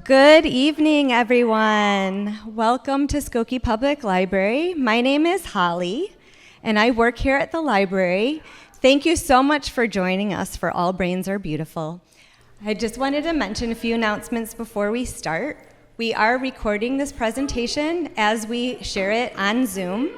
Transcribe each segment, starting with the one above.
Good evening, everyone. Welcome to Skokie Public Library. My name is Holly, and I work here at the library. Thank you so much for joining us for All Brains Are Beautiful. I just wanted to mention a few announcements before we start. We are recording this presentation as we share it on Zoom.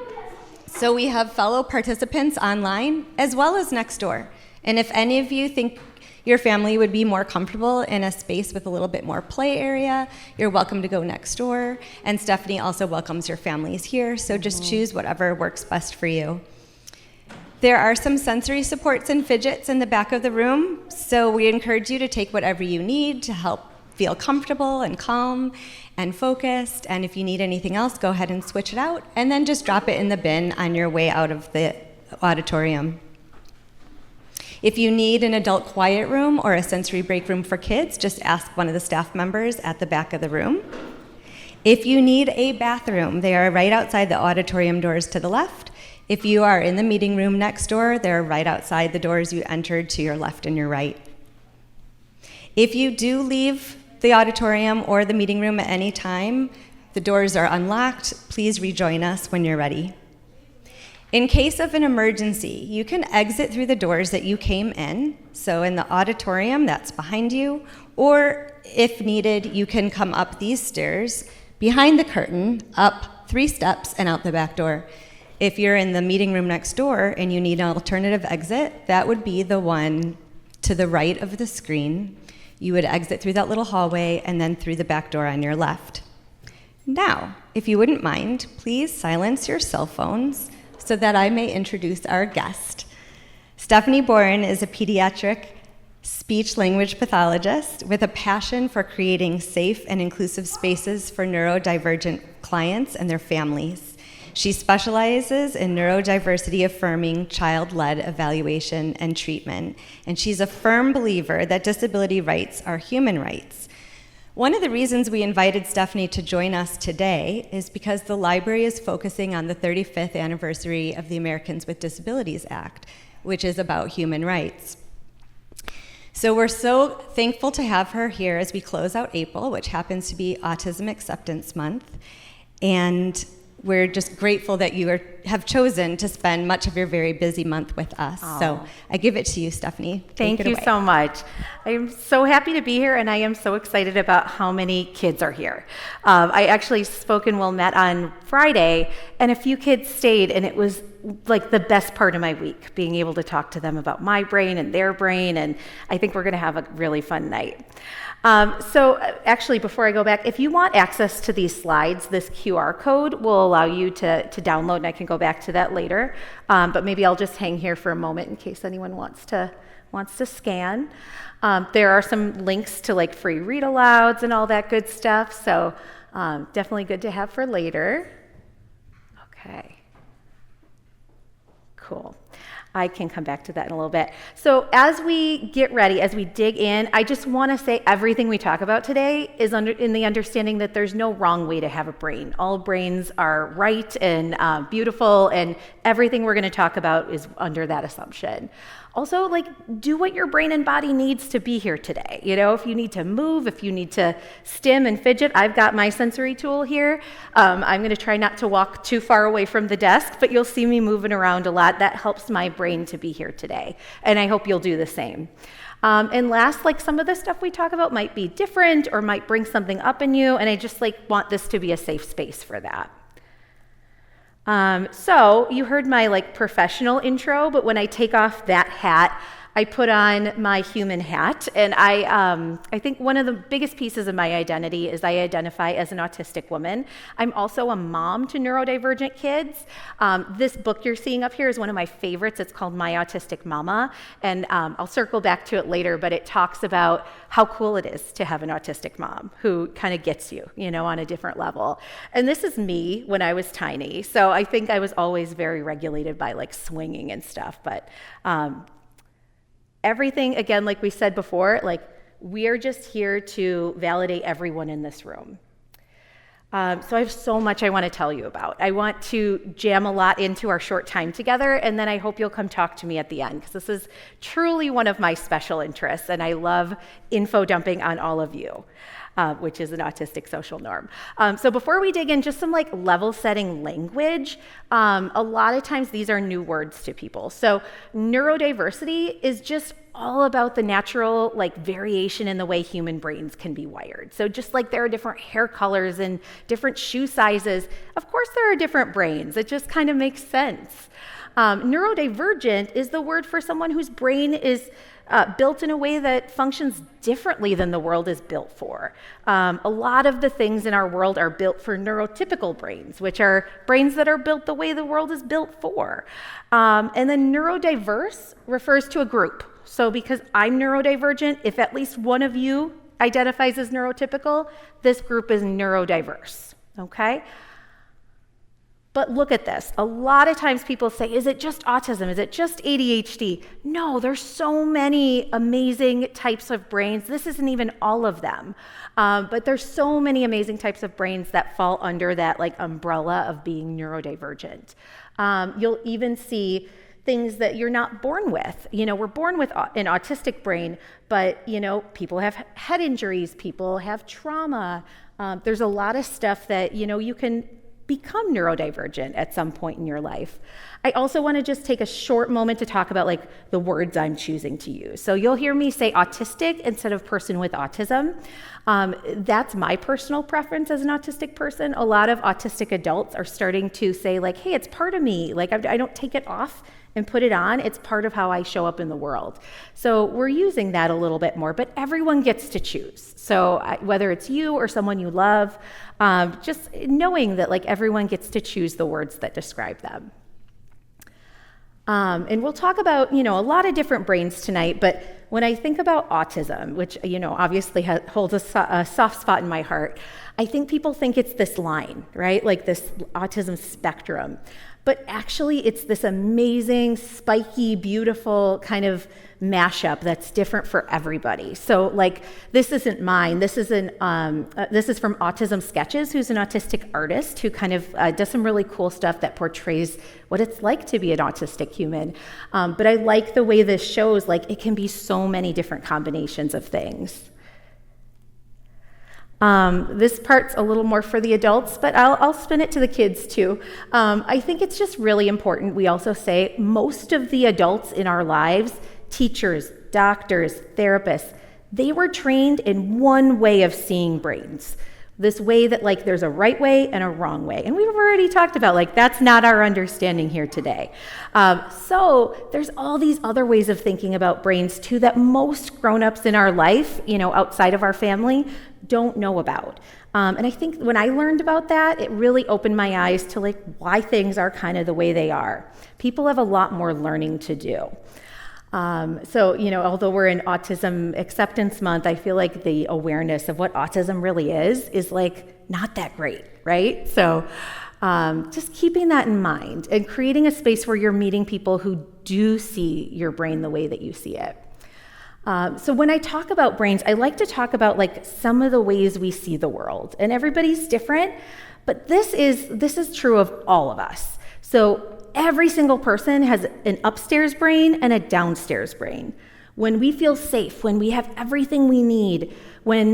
So we have fellow participants online as well as next door. And if any of you think your family would be more comfortable in a space with a little bit more play area, you're welcome to go next door. And Stephanie also welcomes your families here, so just choose whatever works best for you. There are some sensory supports and fidgets in the back of the room, so we encourage you to take whatever you need to help feel comfortable and calm and focused. And if you need anything else, go ahead and switch it out, and then just drop it in the bin on your way out of the auditorium. If you need an adult quiet room or a sensory break room for kids, just ask one of the staff members at the back of the room. If you need a bathroom, they are right outside the auditorium doors to the left. If you are in the meeting room next door, they're right outside the doors you entered to your left and your right. If you do leave the auditorium or the meeting room at any time, the doors are unlocked. Please rejoin us when you're ready. In case of an emergency, you can exit through the doors that you came in, so in the auditorium that's behind you, or if needed, you can come up these stairs, behind the curtain, up 3 steps, and out the back door. If you're in the meeting room next door and you need an alternative exit, that would be the one to the right of the screen. You would exit through that little hallway and then through the back door on your left. Now, if you wouldn't mind, please silence your cell phones so that I may introduce our guest. Stephanie Boron is a pediatric speech-language pathologist with a passion for creating safe and inclusive spaces for neurodivergent clients and their families. She specializes in neurodiversity-affirming child-led evaluation and treatment, and she's a firm believer that disability rights are human rights. One of the reasons we invited Stephanie to join us today is because the library is focusing on the 35th anniversary of the Americans with Disabilities Act, which is about human rights. So we're so thankful to have her here as we close out April, which happens to be Autism Acceptance Month. And we're just grateful that you have chosen to spend much of your very busy month with us. Oh. So I give it to you, Stephanie. Thank you so much. I am so happy to be here, and I am so excited about how many kids are here. I actually spoke and met on Friday, and a few kids stayed, and it was like the best part of my week, being able to talk to them about my brain and their brain, and I think we're going to have a really fun night. So actually, before I go back, if you want access to these slides, this QR code will allow you to download, and I can go back to that later. But maybe I'll just hang here for a moment in case anyone wants to scan. There are some links to like free read-alouds and all that good stuff, so definitely good to have for later. Okay. Cool. I can come back to that in a little bit. So as we get ready, as we dig in, I just want to say everything we talk about today is in the understanding that there's no wrong way to have a brain. All brains are right and beautiful, and everything we're going to talk about is under that assumption. Also, do what your brain and body needs to be here today. You know, if you need to move, if you need to stim and fidget, I've got my sensory tool here. I'm going to try not to walk too far away from the desk, but you'll see me moving around a lot. That helps my brain to be here today, and I hope you'll do the same. And last, some of the stuff we talk about might be different or might bring something up in you, and I just want this to be a safe space for that. So you heard my professional intro, but when I take off that hat, I put on my human hat, and I think one of the biggest pieces of my identity is I identify as an autistic woman. I'm also a mom to neurodivergent kids. This book you're seeing up here is one of my favorites. It's called My Autistic Mama, and I'll circle back to it later, but it talks about how cool it is to have an autistic mom who kind of gets you, on a different level. And this is me when I was tiny, so I think I was always very regulated by swinging and stuff, but everything, again, like we said before, we are just here to validate everyone in this room. So I have so much I want to tell you about. I want to jam a lot into our short time together, and then I hope you'll come talk to me at the end, because this is truly one of my special interests, and I love info dumping on all of you, which is an autistic social norm. So before we dig in, just some like level setting language. A lot of times these are new words to people. So neurodiversity is just all about the natural like variation in the way human brains can be wired. So just like there are different hair colors and different shoe sizes, of course there are different brains. It just kind of makes sense. Neurodivergent is the word for someone whose brain is built in a way that functions differently than the world is built for. A lot of the things in our world are built for neurotypical brains, which are brains that are built the way the world is built for. And then neurodiverse refers to a group. So because I'm neurodivergent, if at least one of you identifies as neurotypical, this group is neurodiverse, okay? But look at this. A lot of times people say, is it just autism? Is it just ADHD? No, there's so many amazing types of brains. This isn't even all of them. But there's so many amazing types of brains that fall under that like umbrella of being neurodivergent. You'll even see things that you're not born with. You know, we're born with an autistic brain, but, you know, people have head injuries, people have trauma. There's a lot of stuff that, you know, you can become neurodivergent at some point in your life. I also want to just take a short moment to talk about like the words I'm choosing to use. So you'll hear me say autistic instead of person with autism. That's my personal preference as an autistic person. A lot of autistic adults are starting to say like, hey, it's part of me. Like I don't take it off and put it on. It's part of how I show up in the world. So we're using that a little bit more, but everyone gets to choose. So whether it's you or someone you love, just knowing that like everyone gets to choose the words that describe them. And we'll talk about, you know, a lot of different brains tonight, but when I think about autism, which, you know, obviously holds a soft spot in my heart, I think people think it's this line, right? Like this autism spectrum. But actually, it's this amazing, spiky, beautiful kind of mashup that's different for everybody. So, like, this isn't mine. This is from Autism Sketches, who's an autistic artist who kind of does some really cool stuff that portrays what it's like to be an autistic human. But I like the way this shows, like, it can be so many different combinations of things. This part's a little more for the adults, but I'll spin it to the kids too. I think it's just really important. We also say most of the adults in our lives, teachers, doctors, therapists, they were trained in one way of seeing brains. This way that like there's a right way and a wrong way. And we've already talked about like that's not our understanding here today. So there's all these other ways of thinking about brains too that most grown-ups in our life, you know, outside of our family, don't know about. And I think when I learned about that, it really opened my eyes to like why things are kind of the way they are. People have a lot more learning to do. So, you know, although we're in Autism Acceptance Month, I feel like the awareness of what autism really is like not that great, right? So just keeping that in mind and creating a space where you're meeting people who do see your brain the way that you see it. So when I talk about brains, I like to talk about like some of the ways we see the world, and everybody's different, but this is true of all of us. So every single person has an upstairs brain and a downstairs brain. When we feel safe, when we have everything we need, when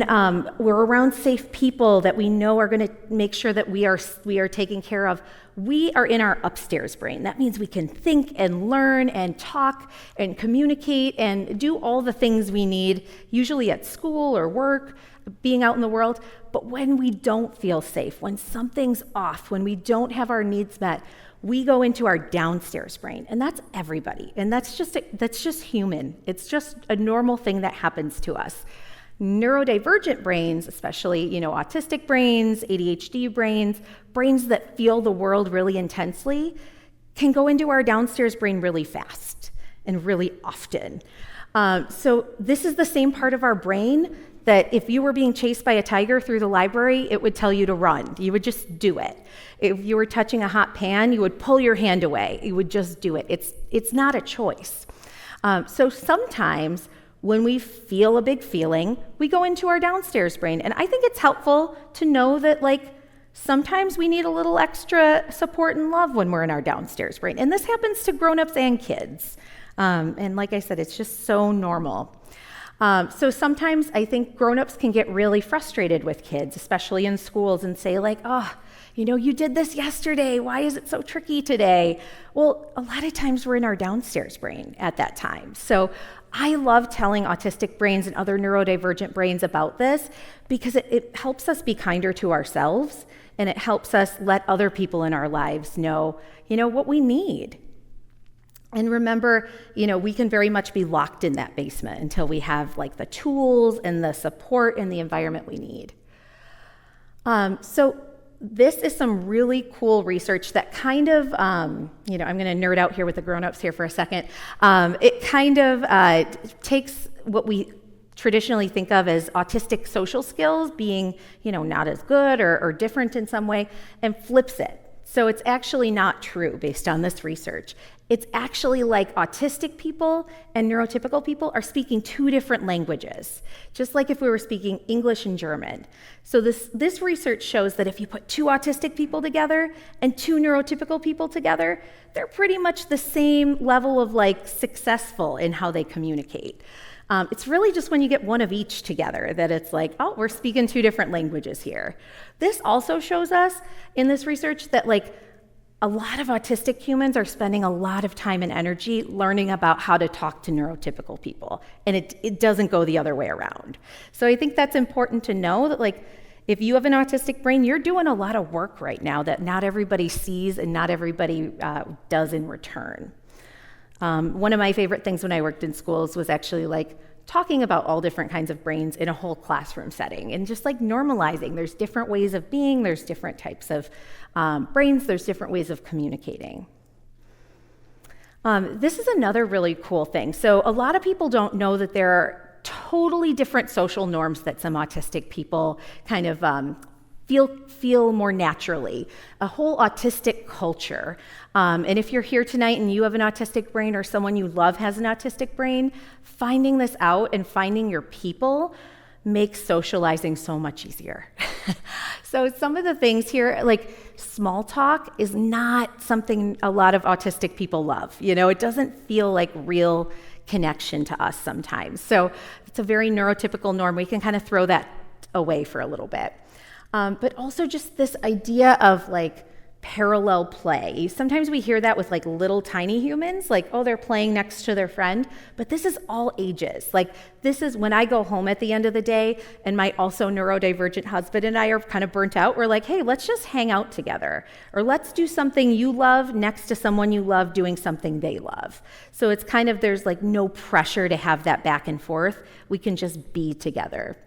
we're around safe people that we know are going to make sure that we are taken care of, we are in our upstairs brain. That means we can think and learn and talk and communicate and do all the things we need, usually at school or work, being out in the world. But when we don't feel safe, when something's off, when we don't have our needs met, we go into our downstairs brain, and that's everybody. And that's just human. It's just a normal thing that happens to us. Neurodivergent brains, especially, you know, autistic brains, ADHD brains that feel the world really intensely, can go into our downstairs brain really fast and really often. So this is the same part of our brain that if you were being chased by a tiger through the library, it would tell you to run. You would just do it. If you were touching a hot pan, you would pull your hand away. You would just do it. It's not a choice. So sometimes when we feel a big feeling, we go into our downstairs brain. And I think it's helpful to know that like Sometimes we need a little extra support and love when we're in our downstairs brain. And this happens to grown-ups and kids. And like I said, it's just so normal. So sometimes I think grown-ups can get really frustrated with kids, especially in schools, and say like, oh, you did this yesterday. Why is it so tricky today? Well, a lot of times we're in our downstairs brain at that time. So I love telling autistic brains and other neurodivergent brains about this because it helps us be kinder to ourselves, and it helps us let other people in our lives know, what we need. And remember, we can very much be locked in that basement until we have like the tools and the support and the environment we need. So this is some really cool research that kind of, I'm going to nerd out here with the grown-ups here for a second. It kind of takes what we traditionally think of as autistic social skills being, not as good or different in some way, and flips it. So it's actually not true based on this research. It's actually like autistic people and neurotypical people are speaking two different languages, just like if we were speaking English and German. So this research shows that if you put two autistic people together and two neurotypical people together, they're pretty much the same level of like successful in how they communicate. It's really just when you get one of each together that it's like, oh, we're speaking two different languages here. This also shows us in this research that like a lot of autistic humans are spending a lot of time and energy learning about how to talk to neurotypical people, and it doesn't go the other way around. So I think that's important to know that like if you have an autistic brain, you're doing a lot of work right now that not everybody sees and not everybody does in return. One of my favorite things when I worked in schools was actually like talking about all different kinds of brains in a whole classroom setting and just like normalizing. There's different ways of being, there's different types of brains, there's different ways of communicating. This is another really cool thing. So a lot of people don't know that there are totally different social norms that some autistic people kind of feel more naturally, a whole autistic culture. And if you're here tonight and you have an autistic brain or someone you love has an autistic brain, finding this out and finding your people makes socializing so much easier. So some of the things here, like small talk is not something a lot of autistic people love. It doesn't feel like real connection to us sometimes. So it's a very neurotypical norm. We can kind of throw that away for a little bit. But also just this idea of like parallel play. Sometimes we hear that with like little tiny humans, like, oh, they're playing next to their friend, but this is all ages. Like this is when I go home at the end of the day and my also neurodivergent husband and I are kind of burnt out. We're like, hey, let's just hang out together, or let's do something you love next to someone you love doing something they love. So it's kind of, there's like no pressure to have that back and forth. We can just be together.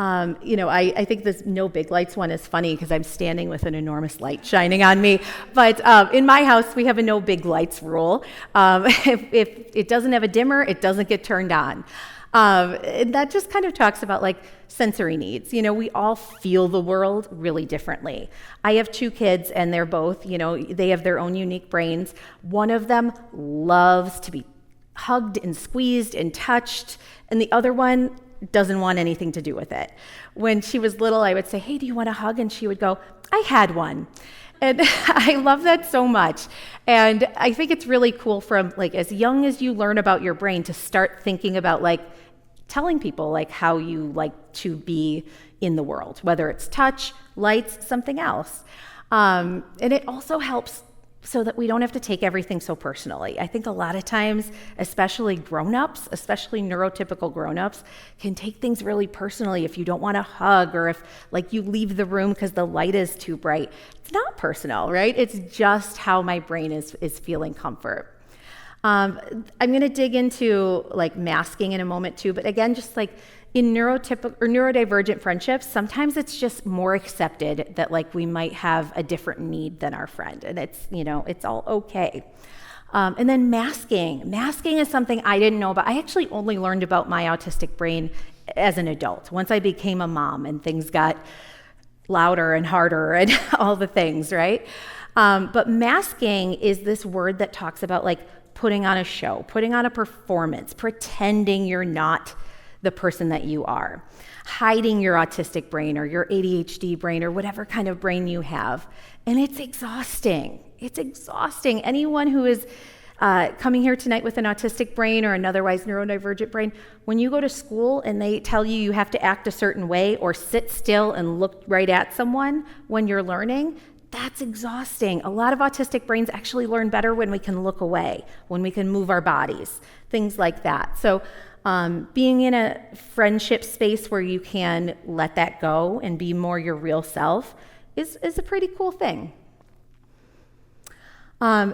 I think this no big lights one is funny because I'm standing with an enormous light shining on me. But in my house, we have a no big lights rule. If it doesn't have a dimmer, it doesn't get turned on. And that just kind of talks about like sensory needs. We all feel the world really differently. I have two kids and they're both, they have their own unique brains. One of them loves to be hugged and squeezed and touched, and the other one doesn't want anything to do with it. When she was little, I would say, hey, do you want a hug? And she would go, I had one. And I love that so much. And I think it's really cool from like as young as you learn about your brain to start thinking about like telling people like how you like to be in the world, whether it's touch, lights, something else. And it also helps so that we don't have to take everything so personally. I think a lot of times, especially grown-ups, especially neurotypical grown-ups, can take things really personally if you don't want to hug or if like you leave the room because the light is too bright. It's not personal, right? It's just how my brain is feeling comfort. I'm going to dig into like masking in a moment too, but again, just like in neurotypical or neurodivergent friendships, sometimes it's just more accepted that like we might have a different need than our friend, and it's all okay. And then masking is something I didn't know about. I actually only learned about my autistic brain as an adult, once I became a mom and things got louder and harder and all the things, right? But masking is this word that talks about like putting on a show, putting on a performance, pretending you're not the person that you are. Hiding your autistic brain or your ADHD brain or whatever kind of brain you have. And it's exhausting. It's exhausting. Anyone who is coming here tonight with an autistic brain or an otherwise neurodivergent brain, when you go to school and they tell you you have to act a certain way or sit still and look right at someone when you're learning, that's exhausting. A lot of autistic brains actually learn better when we can look away, when we can move our bodies, things like that. So being in a friendship space where you can let that go and be more your real self is a pretty cool thing.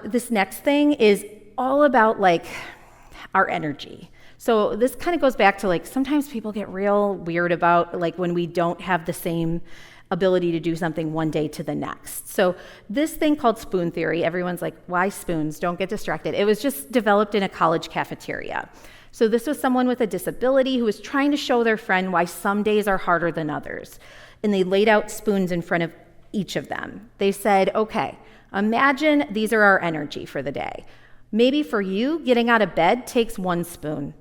This next thing is all about like our energy. So this kind of goes back to like sometimes people get real weird about like when we don't have the same ability to do something one day to the next. So this thing called spoon theory, everyone's like, why spoons? Don't get distracted. It was just developed in a college cafeteria. So this was someone with a disability who was trying to show their friend why some days are harder than others. And they laid out spoons in front of each of them. They said, okay, imagine these are our energy for the day. Maybe for you, getting out of bed takes 1 spoon.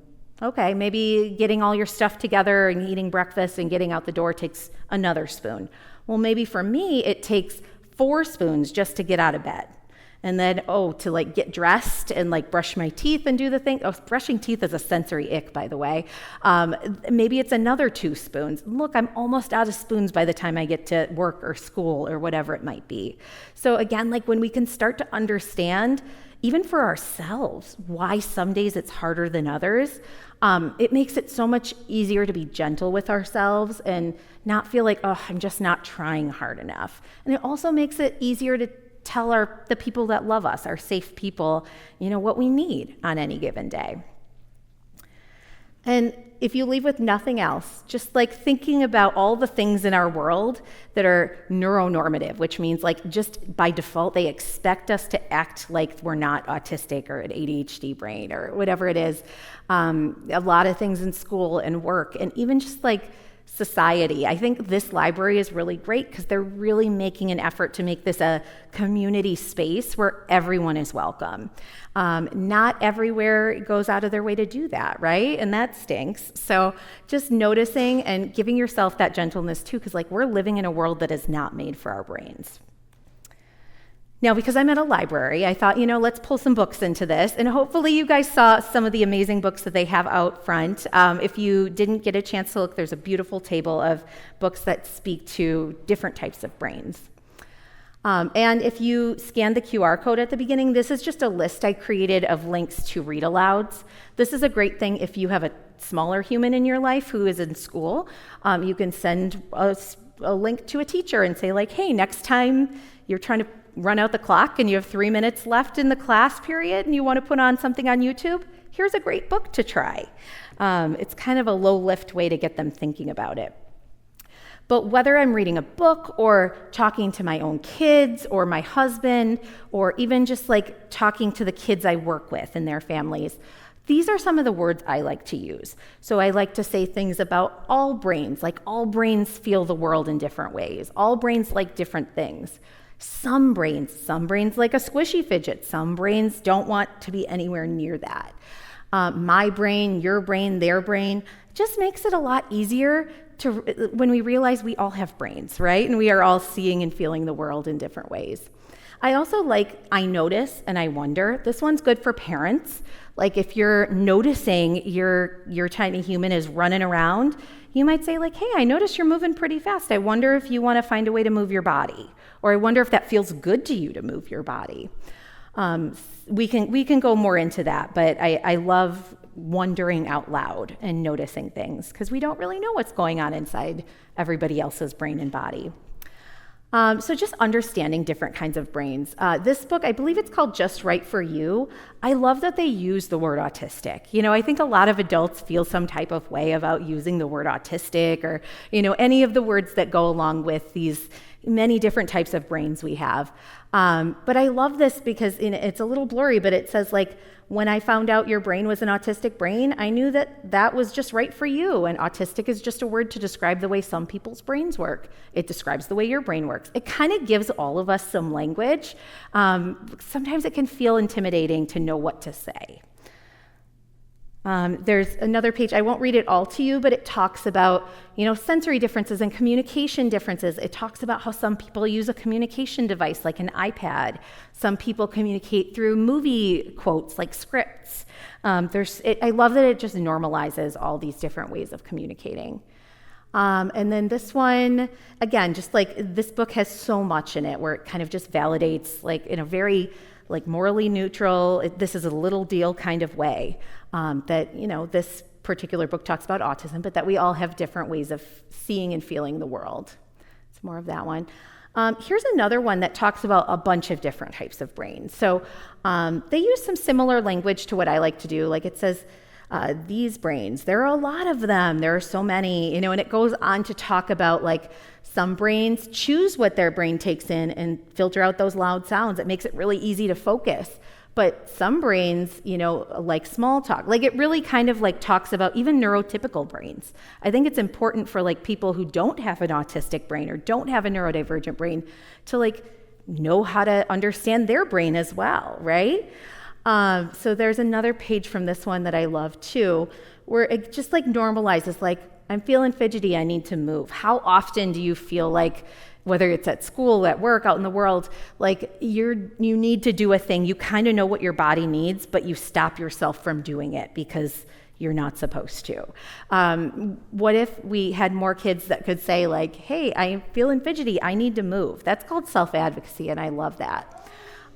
Okay, maybe getting all your stuff together and eating breakfast and getting out the door takes another spoon. Well, maybe for me, it takes 4 spoons just to get out of bed. And then, to like get dressed and like brush my teeth and do the thing. Brushing teeth is a sensory ick, by the way. Maybe it's another 2 spoons. Look, I'm almost out of spoons by the time I get to work or school or whatever it might be. So again, like when we can start to understand, even for ourselves, why some days it's harder than others, it makes it so much easier to be gentle with ourselves and not feel like, I'm just not trying hard enough. And it also makes it easier to tell the people that love us, our safe people, what we need on any given day. And if you leave with nothing else, just like thinking about all the things in our world that are neuronormative, which means like just by default, they expect us to act like we're not autistic or an ADHD brain or whatever it is. A lot of things in school and work and even just like society. I think this library is really great because they're really making an effort to make this a community space where everyone is welcome. Not everywhere goes out of their way to do that, right? And that stinks. So just noticing and giving yourself that gentleness too, because like we're living in a world that is not made for our brains. Now, because I'm at a library, I thought, let's pull some books into this. And hopefully you guys saw some of the amazing books that they have out front. If you didn't get a chance to look, there's a beautiful table of books that speak to different types of brains. And if you scan the QR code at the beginning, this is just a list I created of links to read-alouds. This is a great thing if you have a smaller human in your life who is in school. You can send a link to a teacher and say like, hey, next time you're trying to run out the clock and you have 3 minutes left in the class period and you want to put on something on YouTube, here's a great book to try. It's kind of a low-lift way to get them thinking about it. But whether I'm reading a book or talking to my own kids or my husband or even just like talking to the kids I work with and their families, these are some of the words I like to use. So I like to say things about all brains, like all brains feel the world in different ways. All brains like different things. Some brains like a squishy fidget. Some brains don't want to be anywhere near that. My brain, your brain, their brain, just makes it a lot easier when we realize we all have brains, right? And we are all seeing and feeling the world in different ways. I also like I notice and I wonder. This one's good for parents. Like if you're noticing your tiny human is running around, you might say like, hey, I notice you're moving pretty fast. I wonder if you want to find a way to move your body. Or I wonder if that feels good to you to move your body. We can go more into that, but I love wondering out loud and noticing things because we don't really know what's going on inside everybody else's brain and body. So just understanding different kinds of brains. This book, I believe it's called Just Right for You. I love that they use the word autistic. I think a lot of adults feel some type of way about using the word autistic or, any of the words that go along with these many different types of brains we have. But I love this because it's a little blurry, but it says like, when I found out your brain was an autistic brain, I knew that was just right for you. And autistic is just a word to describe the way some people's brains work. It describes the way your brain works. It kind of gives all of us some language. Sometimes it can feel intimidating to know what to say. There's another page, I won't read it all to you, but it talks about, sensory differences and communication differences. It talks about how some people use a communication device like an iPad. Some people communicate through movie quotes like scripts. I love that it just normalizes all these different ways of communicating. And then this one, again, just like this book has so much in it where it kind of just validates like in a very morally neutral, this is a little deal kind of way, that, this particular book talks about autism, but that we all have different ways of seeing and feeling the world. It's more of that one. Here's another one that talks about a bunch of different types of brains. So they use some similar language to what I like to do. Like it says, these brains, there are a lot of them. There are so many, and it goes on to talk about like some brains choose what their brain takes in and filter out those loud sounds. It makes it really easy to focus. But some brains, like small talk, like it really kind of like talks about even neurotypical brains. I think it's important for like people who don't have an autistic brain or don't have a neurodivergent brain to like know how to understand their brain as well, right? So there's another page from this one that I love too, where it just like normalizes like, I'm feeling fidgety, I need to move. How often do you feel like, whether it's at school, at work, out in the world, like you need to do a thing, you kind of know what your body needs, but you stop yourself from doing it because you're not supposed to. What if we had more kids that could say like, hey, I'm feeling fidgety, I need to move. That's called self-advocacy, and I love that.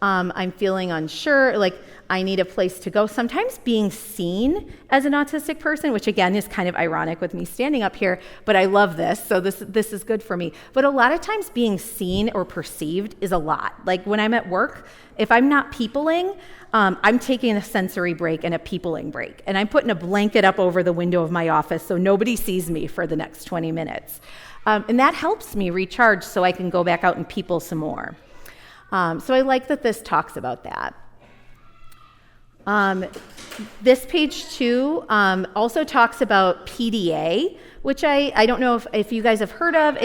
I'm feeling unsure, like I need a place to go. Sometimes being seen as an autistic person, which again is kind of ironic with me standing up here, but I love this, so this is good for me. But a lot of times being seen or perceived is a lot. Like when I'm at work, if I'm not peopling, I'm taking a sensory break and a peopling break. And I'm putting a blanket up over the window of my office so nobody sees me for the next 20 minutes. And that helps me recharge so I can go back out and people some more. So I like that this talks about that. This page too also talks about PDA, which I don't know if you guys have heard of.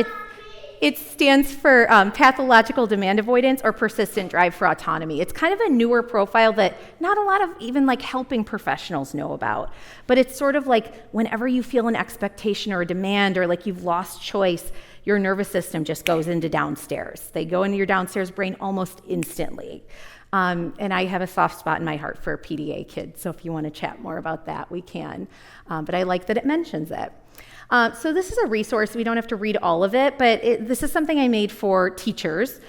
It stands for pathological demand avoidance or persistent drive for autonomy. It's kind of a newer profile that not a lot of even like helping professionals know about. But it's sort of like whenever you feel an expectation or a demand or like you've lost choice, your nervous system just goes into downstairs. They go into your downstairs brain almost instantly. And I have a soft spot in my heart for PDA kids, so if you want to chat more about that, we can. But I like that it mentions it. So this is a resource. We don't have to read all of it, but this is something I made for teachers.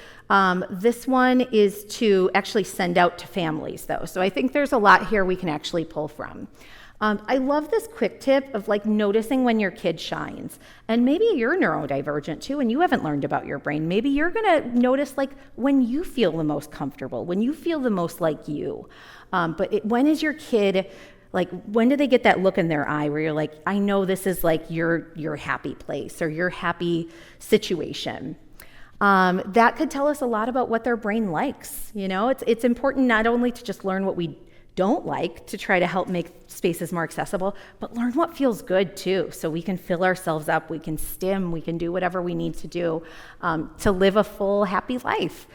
This one is to actually send out to families, though. So I think there's a lot here we can actually pull from. I love this quick tip of like noticing when your kid shines. And maybe you're neurodivergent too and you haven't learned about your brain. Maybe you're gonna notice like when you feel the most comfortable, when you feel the most like you. When is your kid, like when do they get that look in their eye where you're like, I know this is like your happy place or your happy situation. That could tell us a lot about what their brain likes. It's important not only to just learn what we don't like to try to help make spaces more accessible, but learn what feels good too, so we can fill ourselves up, we can stim, we can do whatever we need to do to live a full, happy life.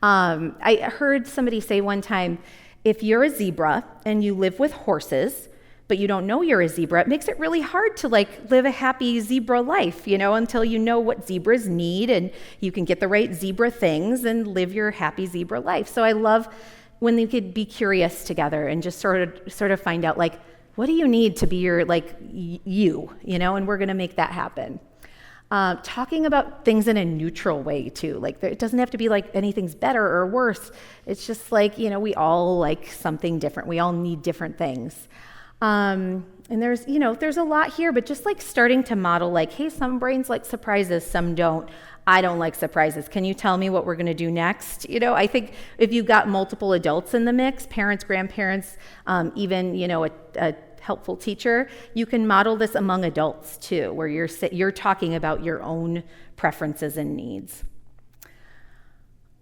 I heard somebody say one time, if you're a zebra and you live with horses, but you don't know you're a zebra, it makes it really hard to like live a happy zebra life, until you know what zebras need and you can get the right zebra things and live your happy zebra life. So I love when they could be curious together and just sort of find out like, what do you need to be your like you, and we're gonna make that happen. Talking about things in a neutral way too, like it doesn't have to be like anything's better or worse. It's just like, we all like something different. We all need different things. And there's a lot here, but just like starting to model like, hey, some brains like surprises, some don't. I don't like surprises. Can you tell me what we're going to do next? I think if you've got multiple adults in the mix, parents, grandparents, even, a helpful teacher, you can model this among adults too, where you're talking about your own preferences and needs.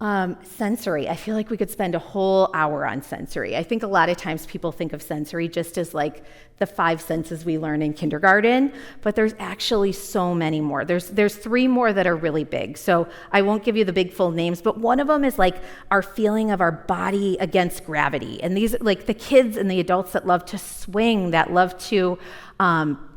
Sensory. I feel like we could spend a whole hour on sensory. I think a lot of times people think of sensory just as like the 5 senses we learn in kindergarten, but there's actually so many more. There's 3 more that are really big. So I won't give you the big full names, but one of them is like our feeling of our body against gravity. And these, like the kids and the adults that love to swing, that love to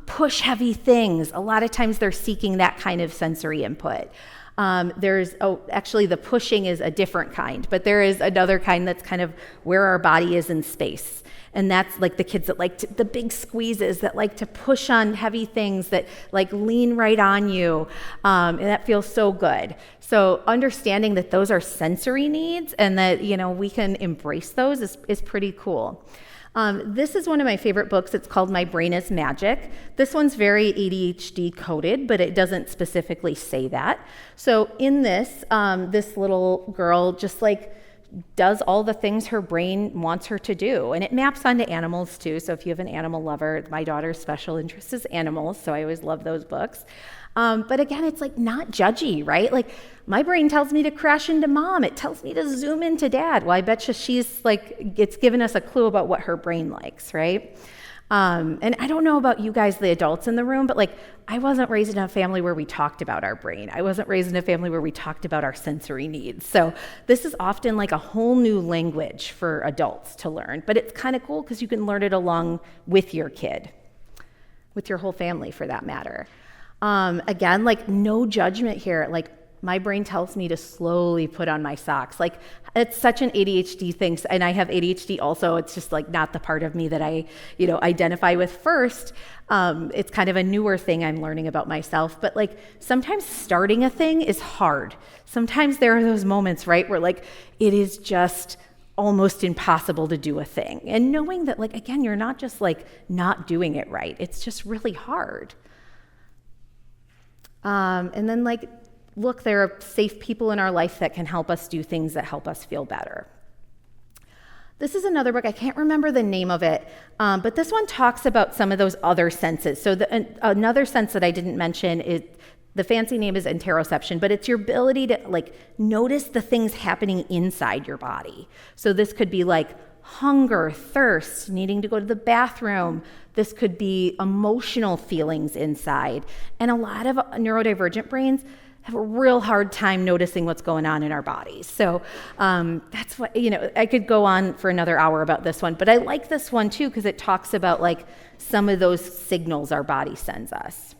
push heavy things, a lot of times they're seeking that kind of sensory input. Actually the pushing is a different kind, but there is another kind that's kind of where our body is in space. And that's like the kids that like the big squeezes, that like to push on heavy things, that like lean right on you. And that feels so good. So understanding that those are sensory needs and that, we can embrace those is pretty cool. This is one of my favorite books. It's called My Brain is Magic. This one's very ADHD coded, but it doesn't specifically say that. So in this, this little girl just like does all the things her brain wants her to do. And it maps onto animals too. So if you have an animal lover, my daughter's special interest is animals. So I always love those books. But again, it's like not judgy, right? Like my brain tells me to crash into mom. It tells me to zoom into dad. Well, I bet you she's like, it's given us a clue about what her brain likes, right? And I don't know about you guys, the adults in the room, but like I wasn't raised in a family where we talked about our brain. I wasn't raised in a family where we talked about our sensory needs. So this is often like a whole new language for adults to learn, but it's kind of cool because you can learn it along with your kid, with your whole family for that matter. Again, like no judgment here. Like my brain tells me to slowly put on my socks. Like it's such an ADHD thing. And I have ADHD also. It's just like not the part of me that I, identify with first. It's kind of a newer thing I'm learning about myself. But like sometimes starting a thing is hard. Sometimes there are those moments, right, where like it is just almost impossible to do a thing. And knowing that like, again, you're not just like not doing it right. It's just really hard. And then like, look, there are safe people in our life that can help us do things that help us feel better. This is another book, I can't remember the name of it, but this one talks about some of those other senses. So another sense that I didn't mention is, the fancy name is interoception, but it's your ability to like notice the things happening inside your body. So this could be like hunger, thirst, needing to go to the bathroom. This could be emotional feelings inside. And a lot of neurodivergent brains have a real hard time noticing what's going on in our bodies. So that's what, I could go on for another hour about this one, but I like this one too because it talks about like some of those signals our body sends us.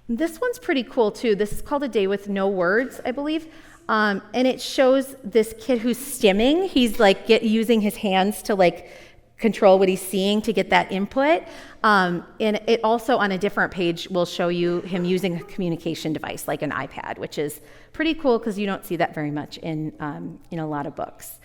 This one's pretty cool too. This is called A Day with No Words, I believe. And it shows this kid who's stimming. He's like using his hands to like control what he's seeing to get that input. And it also on a different page will show you him using a communication device like an iPad, which is pretty cool because you don't see that very much in a lot of books.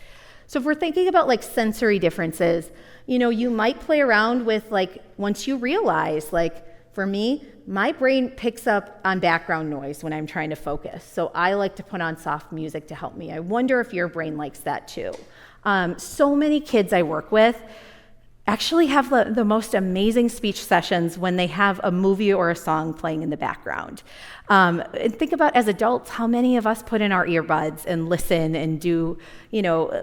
So if we're thinking about like sensory differences, you might play around with like once you realize like for me, my brain picks up on background noise when I'm trying to focus. So I like to put on soft music to help me. I wonder if your brain likes that too. So many kids I work with actually have the most amazing speech sessions when they have a movie or a song playing in the background. And think about as adults, how many of us put in our earbuds and listen and do,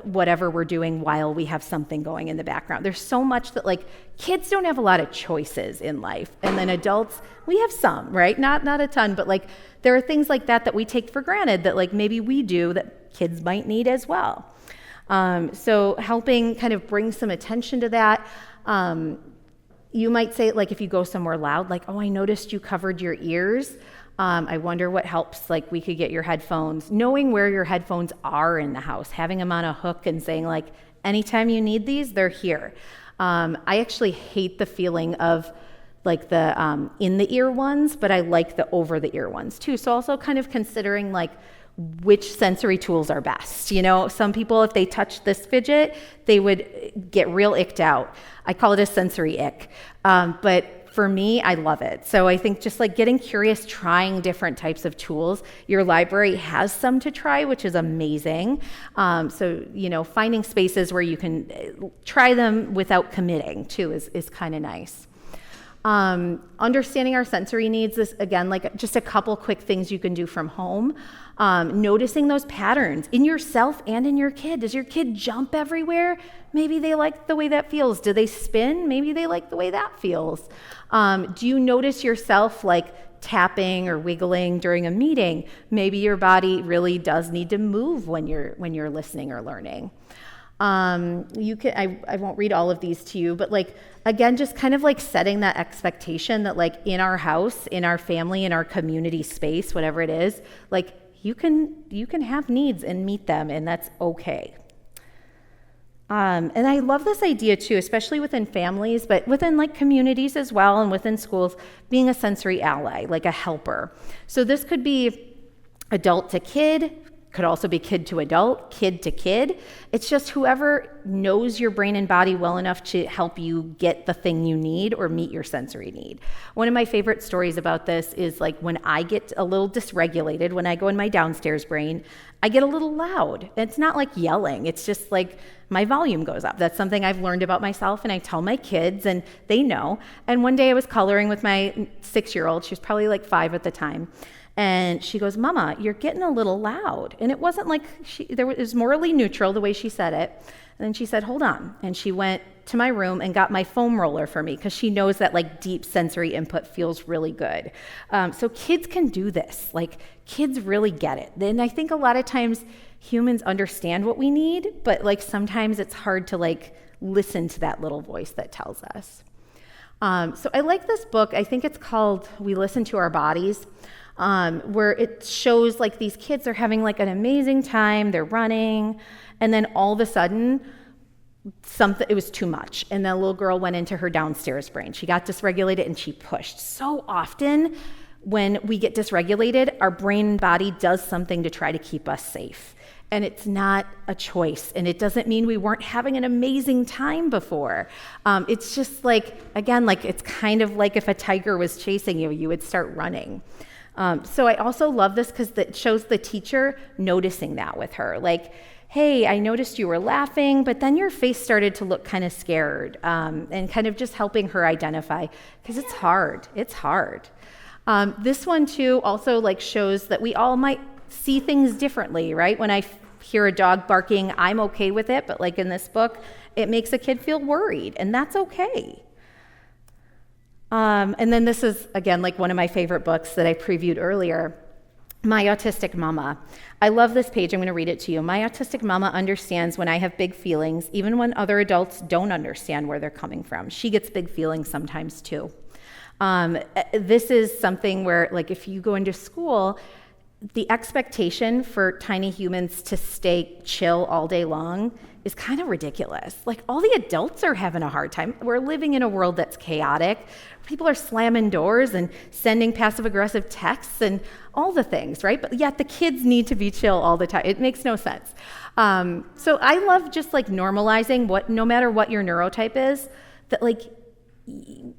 whatever we're doing while we have something going in the background. There's so much that like kids don't have a lot of choices in life. And then adults, we have some, right? Not a ton, but like there are things like that we take for granted that like maybe we do that kids might need as well. So helping kind of bring some attention to that. You might say, like, if you go somewhere loud, like, oh, I noticed you covered your ears. I wonder what helps, like, we could get your headphones. Knowing where your headphones are in the house, having them on a hook and saying, like, anytime you need these, they're here. I actually hate the feeling of, like, the in-the-ear ones, but I like the over-the-ear ones, too. So also kind of considering, like, which sensory tools are best. Some people, if they touch this fidget, they would get real icked out. I call it a sensory ick. But for me, I love it. So I think just like getting curious, trying different types of tools. Your library has some to try, which is amazing. So, finding spaces where you can try them without committing too is kind of nice. Understanding our sensory needs is, again, like just a couple quick things you can do from home. Noticing those patterns in yourself and in your kid. Does your kid jump everywhere? Maybe they like the way that feels. Do they spin? Maybe they like the way that feels. Do you notice yourself like tapping or wiggling during a meeting? Maybe your body really does need to move when you're listening or learning. I won't read all of these to you, but like, again, just kind of like setting that expectation that like in our house, in our family, in our community space, whatever it is, like you can have needs and meet them, and that's okay. And I love this idea too, especially within families, but within like communities as well, and within schools, being a sensory ally, like a helper. So this could be adult to kid, could also be kid to adult, kid to kid. It's just whoever knows your brain and body well enough to help you get the thing you need or meet your sensory need. One of my favorite stories about this is like when I get a little dysregulated, when I go in my downstairs brain, I get a little loud. It's not like yelling, it's just like my volume goes up. That's something I've learned about myself, and I tell my kids and they know. And one day I was coloring with my 6-year-old, she was probably like 5 at the time. And she goes, "Mama, you're getting a little loud." And it wasn't like it was morally neutral the way she said it. And then she said, "Hold on." And she went to my room and got my foam roller for me because she knows that like deep sensory input feels really good. So kids can do this. Like kids really get it. And I think a lot of times humans understand what we need, but like sometimes it's hard to like listen to that little voice that tells us. So I like this book. I think it's called We Listen to Our Bodies. Where it shows like these kids are having like an amazing time, they're running, and then all of a sudden it was too much, and that little girl went into her downstairs brain. She got dysregulated and she pushed. So often when we get dysregulated, our brain and body does something to try to keep us safe, and it's not a choice, and it doesn't mean we weren't having an amazing time before. It's just like, again, like it's kind of like if a tiger was chasing you, you would start running. So I also love this because it shows the teacher noticing that with her. Like, "Hey, I noticed you were laughing, but then your face started to look kind of scared," and kind of just helping her identify, because it's hard. It's hard. This one too also like shows that we all might see things differently, right? When I hear a dog barking, I'm okay with it, but like in this book, it makes a kid feel worried, and that's okay. And then this is, again, like one of my favorite books that I previewed earlier, My Autistic Mama. I love this page. I'm going to read it to you. "My autistic mama understands when I have big feelings, even when other adults don't understand where they're coming from. She gets big feelings sometimes too." This is something where, like, if you go into school, the expectation for tiny humans to stay chill all day long is kind of ridiculous. Like, all the adults are having a hard time. We're living in a world that's chaotic. People are slamming doors and sending passive-aggressive texts and all the things, right? But yet the kids need to be chill all the time. It makes no sense. So I love just like normalizing no matter what your neurotype is, that like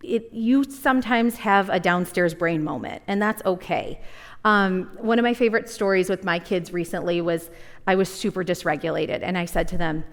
you sometimes have a downstairs brain moment, and that's okay. One of my favorite stories with my kids recently was I was super dysregulated, and I said to them,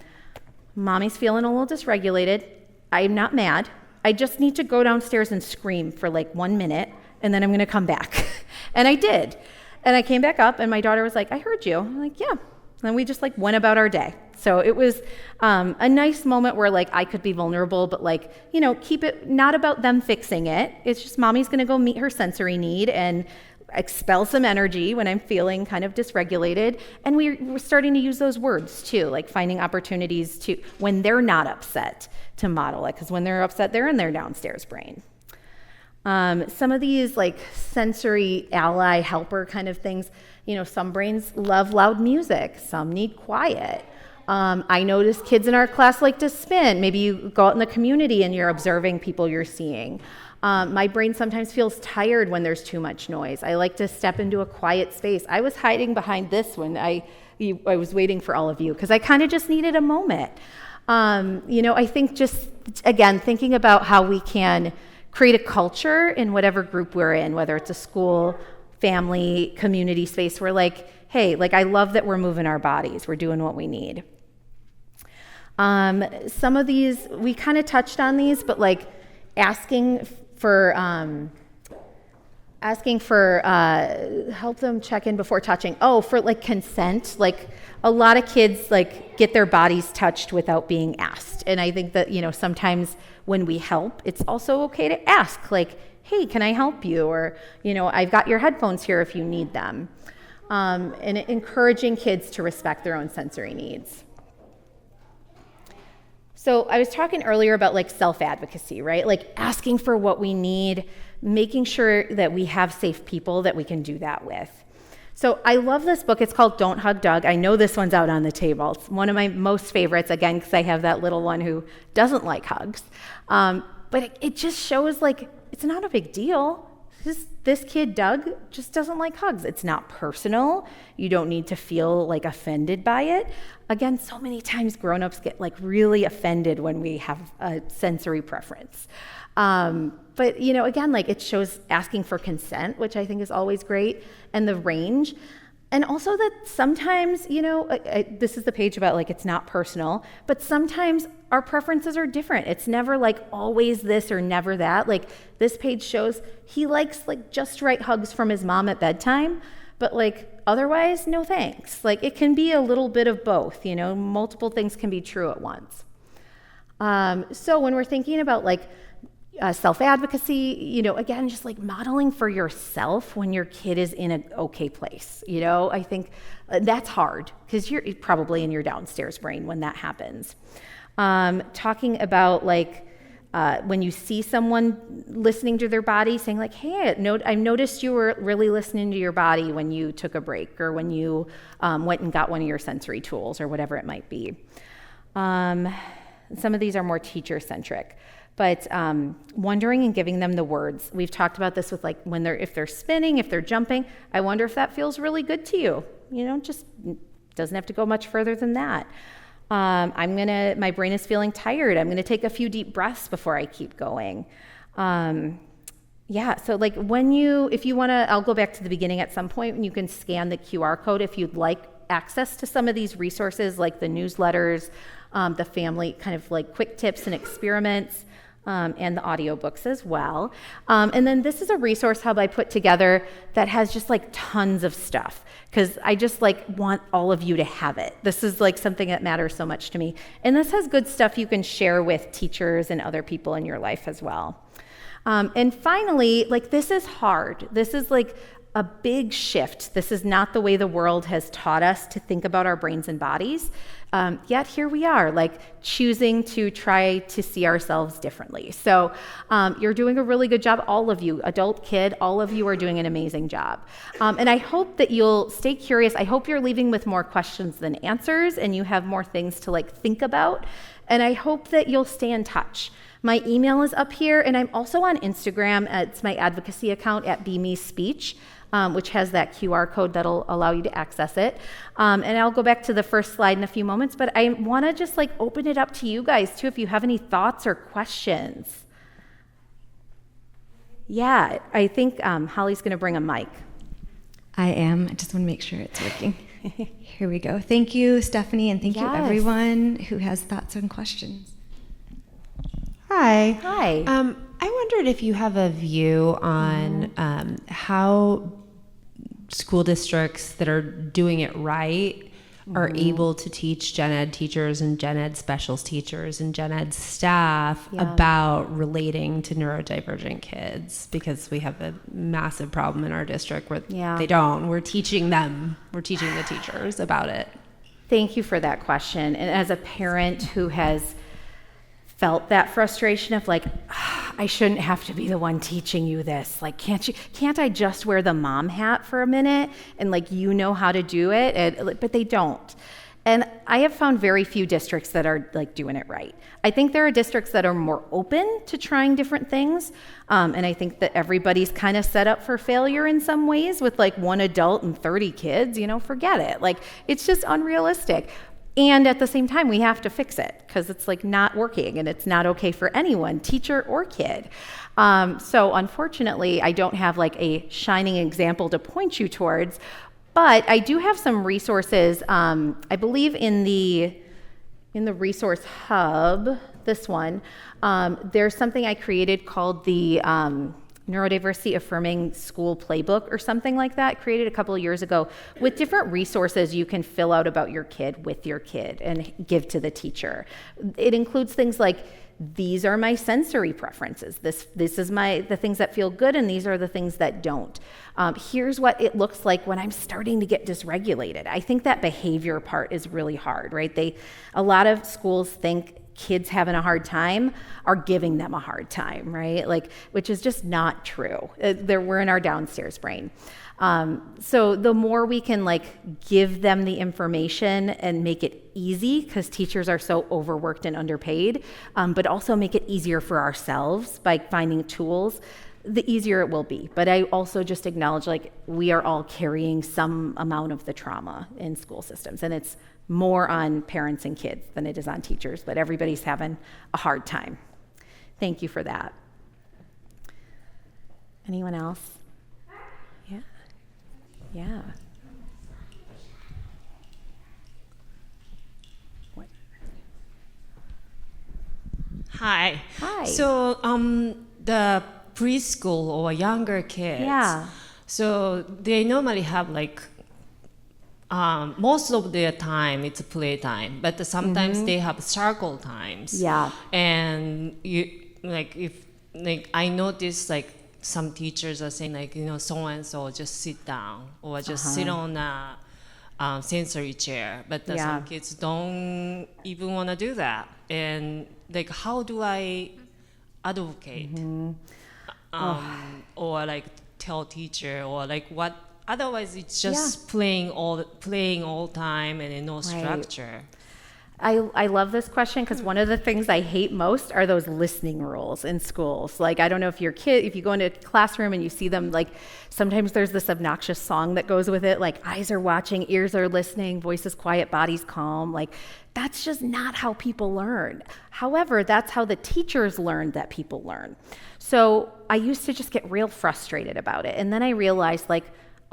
"Mommy's feeling a little dysregulated. I'm not mad. I just need to go downstairs and scream for like 1 minute, and then I'm going to come back." And I did. And I came back up, and my daughter was like, "I heard you." I'm like, "Yeah." And we just like went about our day. So it was a nice moment where like I could be vulnerable, but like, you know, keep it not about them fixing it. It's just mommy's going to go meet her sensory need and expel some energy when I'm feeling kind of dysregulated. And we're starting to use those words too, like finding opportunities to, when they're not upset, to model it, because when they're upset, they're in their downstairs brain. Some of these like sensory ally helper kind of things, you know, some brains love loud music, some need quiet. I notice kids in our class like to spin. Maybe you go out in the community and you're observing people you're seeing. My brain sometimes feels tired when there's too much noise. I like to step into a quiet space. I was hiding behind this when I was waiting for all of you because I kind of just needed a moment. You know, I think just, again, thinking about how we can create a culture in whatever group we're in, whether it's a school, family, community space, where like, hey, like I love that we're moving our bodies, we're doing what we need. Some of these, we kind of touched on these, but like asking asking for help them check in before touching. Oh, for like consent. Like a lot of kids like get their bodies touched without being asked. And I think that, sometimes when we help, it's also okay to ask like, hey, can I help you? Or, I've got your headphones here if you need them. And encouraging kids to respect their own sensory needs. So I was talking earlier about like self-advocacy, right? Like asking for what we need, making sure that we have safe people that we can do that with. So I love this book. It's called Don't Hug Doug. I know this one's out on the table. It's one of my most favorites, again, because I have that little one who doesn't like hugs. But it just shows like it's not a big deal. This kid, Doug, just doesn't like hugs. It's not personal. You don't need to feel like offended by it. Again, so many times grown-ups get like really offended when we have a sensory preference. But again, like it shows asking for consent, which I think is always great, and the range. And also that sometimes, this is the page about like it's not personal, but sometimes our preferences are different. It's never like always this or never that. Like this page shows he likes like just right hugs from his mom at bedtime, but like otherwise, no thanks. Like it can be a little bit of both, multiple things can be true at once. So when we're thinking about like self-advocacy, again, just like modeling for yourself when your kid is in an okay place. I think that's hard because you're probably in your downstairs brain when that happens. Talking about like when you see someone listening to their body, saying like, hey, I noticed you were really listening to your body when you took a break or when you went and got one of your sensory tools or whatever it might be. Some of these are more teacher-centric. But wondering and giving them the words. We've talked about this with like if they're spinning, if they're jumping. I wonder if that feels really good to you. Just doesn't have to go much further than that. My brain is feeling tired. I'm gonna take a few deep breaths before I keep going. So like if you wanna, I'll go back to the beginning at some point and you can scan the QR code if you'd like access to some of these resources like the newsletters, the family kind of like quick tips and experiments, and the audiobooks as well. And then this is a resource hub I put together that has just like tons of stuff because I just like want all of you to have it. This is like something that matters so much to me. And this has good stuff you can share with teachers and other people in your life as well. And finally, like this is hard. This is like a big shift. This is not the way the world has taught us to think about our brains and bodies. Yet here we are, like choosing to try to see ourselves differently. So you're doing a really good job, all of you, adult, kid, all of you are doing an amazing job. And I hope that you'll stay curious. I hope you're leaving with more questions than answers and you have more things to like think about. And I hope that you'll stay in touch. My email is up here and I'm also on Instagram. It's my advocacy account at BeMeSpeech. Which has that QR code that'll allow you to access it. And I'll go back to the first slide in a few moments, but I want to just like open it up to you guys too if you have any thoughts or questions. Yeah, I think Holly's going to bring a mic. I am. I just want to make sure it's working. Here we go. Thank you, Stephanie, and thank you everyone who has thoughts and questions. Hi. Hi. I wondered if you have a view on how school districts that are doing it right are able to teach gen ed teachers and gen ed specials teachers and gen ed staff about relating to neurodivergent kids, because we have a massive problem in our district where they don't. We're teaching the teachers about it. Thank you for that question. And as a parent who has felt that frustration of like, I shouldn't have to be the one teaching you this. Like, can't I just wear the mom hat for a minute and like, how to do it? But they don't. And I have found very few districts that are like doing it right. I think there are districts that are more open to trying different things. And I think that everybody's kind of set up for failure in some ways with like one adult and 30 kids, forget it. Like, it's just unrealistic. And at the same time, we have to fix it because it's like not working and it's not okay for anyone, teacher or kid. So unfortunately, I don't have like a shining example to point you towards, but I do have some resources. I believe in the resource hub, this one, there's something I created called the Neurodiversity Affirming School Playbook or something like that, created a couple of years ago, with different resources you can fill out about your kid with your kid and give to the teacher. It includes things like, these are my sensory preferences. This is the things that feel good, and these are the things that don't. Here's what it looks like when I'm starting to get dysregulated. I think that behavior part is really hard, right? A lot of schools think kids having a hard time are giving them a hard time, right? Which is just not true. We're in our downstairs brain. So the more we can give them the information and make it easy, because teachers are so overworked and underpaid, but also make it easier for ourselves by finding tools, the easier it will be. But I also just acknowledge we are all carrying some amount of the trauma in school systems, and it's more on parents and kids than it is on teachers, but everybody's having a hard time. Thank you for that. Anyone else? Yeah. Yeah. What? Hi. Hi. So the preschool or younger kids. Yeah. So they normally have most of their time it's playtime, but sometimes they have circle times. Yeah. And I notice some teachers are saying so and so just sit down or just sit on a sensory chair, but some kids don't even want to do that. And how do I advocate or tell teacher or what? Otherwise, it's just playing all time and no structure. I love this question because one of the things I hate most are those listening rules in schools. I don't know if if you go into a classroom and you see them, sometimes there's this obnoxious song that goes with it, eyes are watching, ears are listening, voice is quiet, body's calm. That's just not how people learn. However, that's how the teachers learned that people learn. So I used to just get real frustrated about it. And then I realized,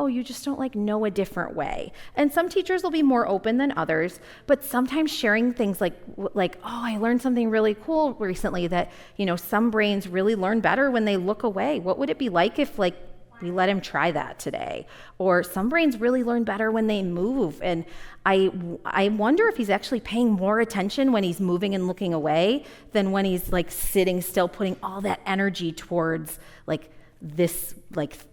oh, you just don't know a different way. And some teachers will be more open than others, but sometimes sharing things oh, I learned something really cool recently that, some brains really learn better when they look away. What would it be like if we let him try that today? Or some brains really learn better when they move. And I wonder if he's actually paying more attention when he's moving and looking away than when he's sitting still, putting all that energy towards this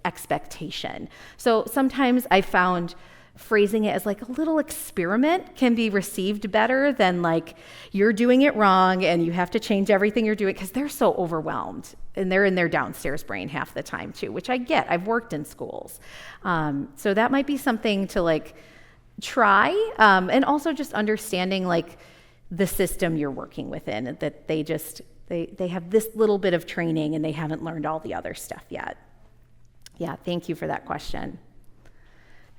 expectation. So sometimes I found phrasing it as a little experiment can be received better than you're doing it wrong and you have to change everything you're doing, because they're so overwhelmed and they're in their downstairs brain half the time too, which I get. I've worked in schools. So that might be something to try, and also just understanding the system you're working within, that they have this little bit of training and they haven't learned all the other stuff yet. Yeah, thank you for that question.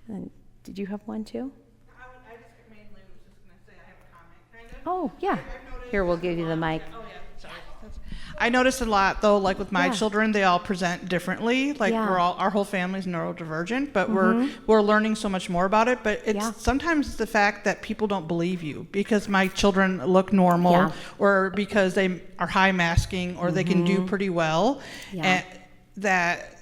And did you have one too? I just mainly was just going to say I have a comment, kind of. Oh, yeah. Here, we'll give you the mic. Oh, yeah, sorry. I noticed a lot, though, with my children, they all present differently. Our whole family's neurodivergent, but we're learning so much more about it. But it's sometimes the fact that people don't believe you because my children look normal, or because they are high masking, or they can do pretty well, and that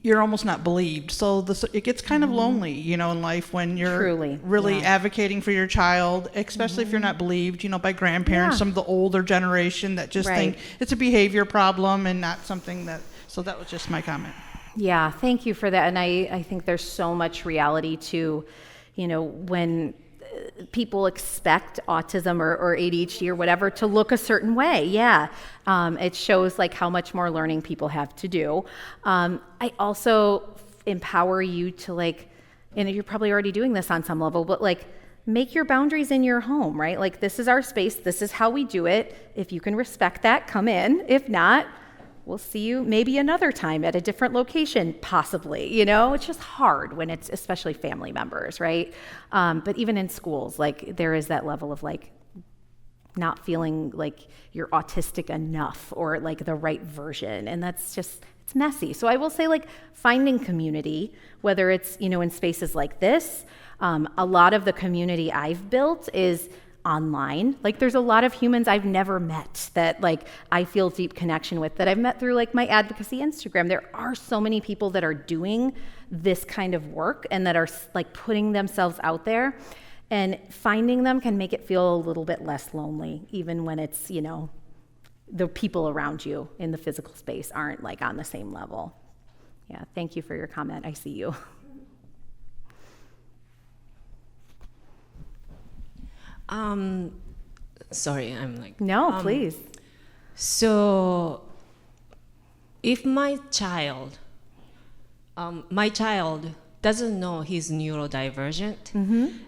you're almost not believed. So it gets kind of lonely, in life when you're really advocating for your child, especially if you're not believed, by grandparents, some of the older generation that just think it's a behavior problem and not something so that was just my comment. Yeah, thank you for that. And I think there's so much reality to, when people expect autism or ADHD or whatever to look a certain way. It shows how much more learning people have to do. I also empower you to and you're probably already doing this on some level, but make your boundaries in your home, right? This is our space. This is how we do it. If you can respect that, come in. If not, we'll see you maybe another time at a different location, possibly. It's just hard when it's especially family members, right? But even in schools, there is that level of not feeling you're autistic enough or the right version, and that's just, it's messy. So I will say finding community, whether it's in spaces like this. A lot of the community I've built is online. Like there's a lot of humans I've never met that like I feel deep connection with, that I've met through like my advocacy Instagram. There are so many people that are doing this kind of work and that are like putting themselves out there, and finding them can make it feel a little bit less lonely, even when it's, you know, the people around you in the physical space aren't like on the same level. Yeah, thank you for your comment. I see you. Sorry, I'm like. No, please. So, if my child doesn't know he's neurodivergent,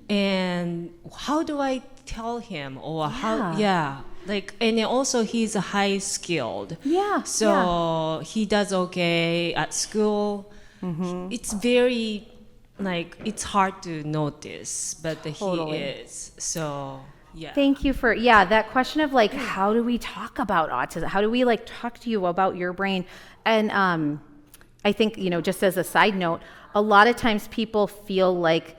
and how do I tell him, or like, and then also he's high skilled. Yeah. So he does okay at school. It's very, like, it's hard to notice, but Totally. he is. So, yeah. Thank you for, that question of like, how do we talk about autism? How do we like talk to you about your brain? And I think, you know, just as a side note, a lot of times people feel like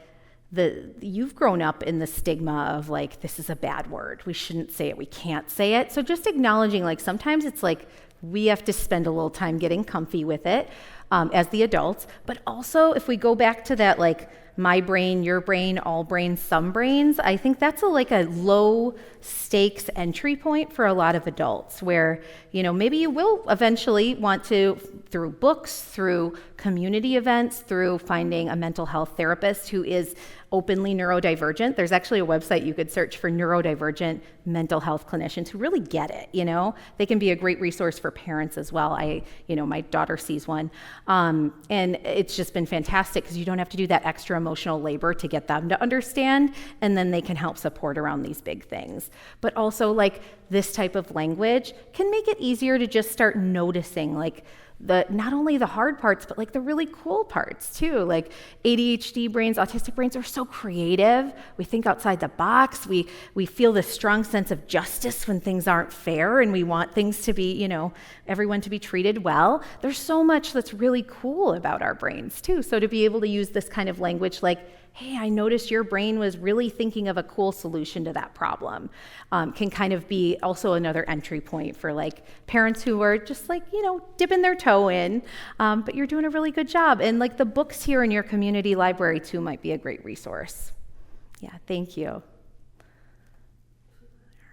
you've grown up in the stigma of like, this is a bad word. We shouldn't say it. We can't say it. So just acknowledging, like, sometimes it's like we have to spend a little time getting comfy with it as the adults. But also, if we go back to that, like, my brain, your brain, all brains, some brains, I think that's like a low stakes entry point for a lot of adults, where, you know, maybe you will eventually want to, through books, through community events, through finding a mental health therapist who is openly neurodivergent. There's actually a website you could search for neurodivergent mental health clinicians who really get it, you know? They can be a great resource for parents as well. My daughter sees one. And it's just been fantastic because you don't have to do that extra emotional labor to get them to understand, and then they can help support around these big things. But also, like, this type of language can make it easier to just start noticing, like, not only the hard parts, but like the really cool parts too. Like ADHD brains, autistic brains are so creative. We think outside the box. We feel this strong sense of justice when things aren't fair, and we want things to be, you know, everyone to be treated well. There's so much that's really cool about our brains too. So to be able to use this kind of language like, hey, I noticed your brain was really thinking of a cool solution to that problem, can kind of be also another entry point for like parents who are just like, you know, dipping their toe in, but you're doing a really good job. And like the books here in your community library too might be a great resource. Yeah, thank you. All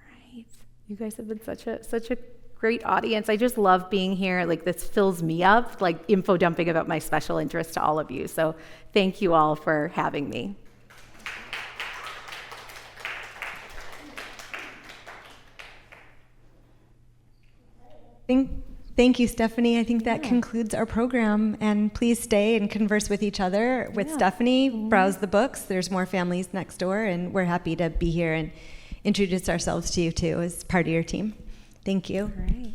right, you guys have been such a great audience. I just love being here. Like, this fills me up, like info dumping about my special interest to all of you. So thank you all for having me. Thank you, Stephanie. I think that concludes our program. And please stay and converse with each other. With Stephanie, browse the books. There's more families next door, and we're happy to be here and introduce ourselves to you too as part of your team. Thank you. All right.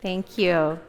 Thank you.